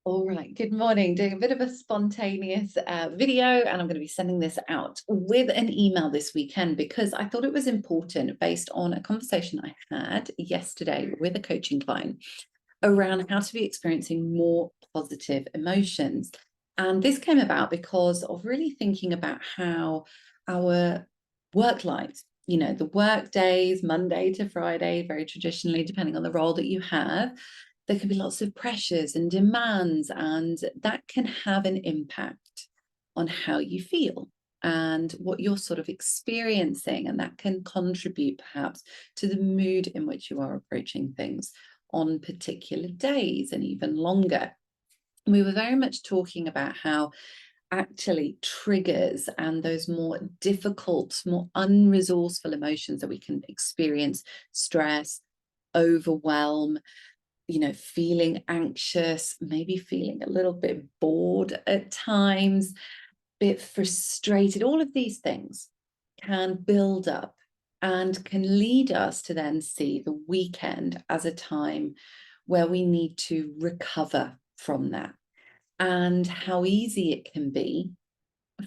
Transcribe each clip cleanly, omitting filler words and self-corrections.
All right, good morning. Doing a bit of a spontaneous video, and I'm going to be sending this out with an email this weekend because I thought it was important based on a conversation I had yesterday with a coaching client around how to be experiencing more positive emotions. And this came about because of really thinking about how our work lives, the work days, Monday to Friday, very traditionally, depending on the role that you have, there can be lots of pressures and demands, and that can have an impact on how you feel and what you're sort of experiencing. And that can contribute perhaps to the mood in which you are approaching things on particular days and even longer. We were very much talking about how actually triggers and those more difficult, more unresourceful emotions that we can experience, stress, overwhelm, feeling anxious, maybe feeling a little bit bored at times, bit frustrated, all of these things can build up and can lead us to then see the weekend as a time where we need to recover from that, and how easy it can be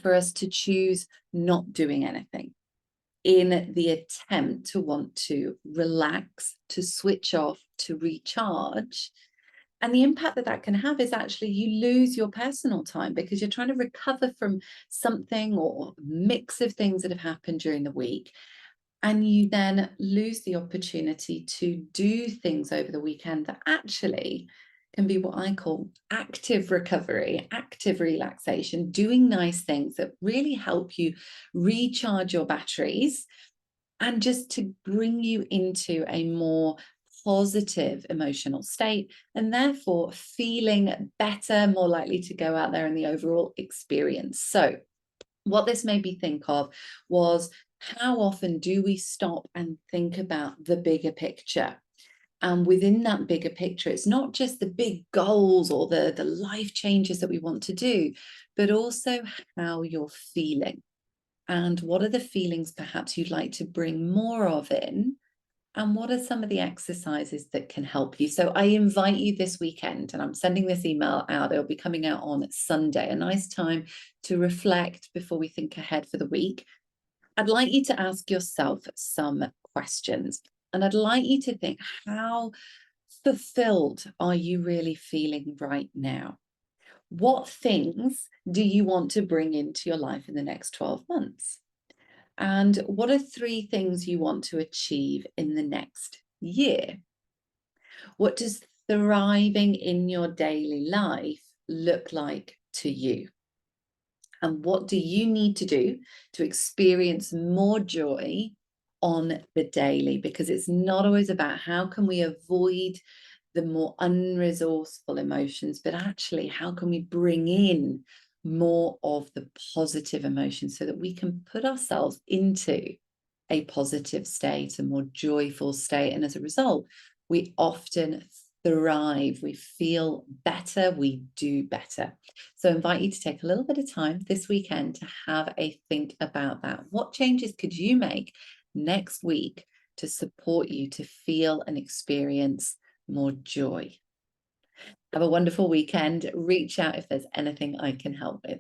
for us to choose not doing anything in the attempt to want to relax, to switch off, to recharge. And the impact that that can have is actually you lose your personal time because you're trying to recover from something or mix of things that have happened during the week. And you then lose the opportunity to do things over the weekend that actually can be what I call active recovery, active relaxation, doing nice things that really help you recharge your batteries and just to bring you into a more positive emotional state, and therefore feeling better, more likely to go out there in the overall experience. So what this made me think of was, how often do we stop and think about the bigger picture? And within that bigger picture, it's not just the big goals or the life changes that we want to do, but also how you're feeling. And what are the feelings perhaps you'd like to bring more of in? And what are some of the exercises that can help you? So I invite you this weekend, and I'm sending this email out. It'll be coming out on Sunday, a nice time to reflect before we think ahead for the week. I'd like you to ask yourself some questions. And I'd like you to think, how fulfilled are you really feeling right now? What things do you want to bring into your life in the next 12 months? And what are 3 things you want to achieve in the next year? What does thriving in your daily life look like to you? And what do you need to do to experience more joy on the daily? Because it's not always about how can we avoid the more unresourceful emotions, but actually how can we bring in more of the positive emotions so that we can put ourselves into a positive state, a more joyful state. And as a result, we often thrive, we feel better, we do better. So I invite you to take a little bit of time this weekend to have a think about that. What changes could you make next week to support you to feel and experience more joy? Have a wonderful weekend. Reach out if there's anything I can help with.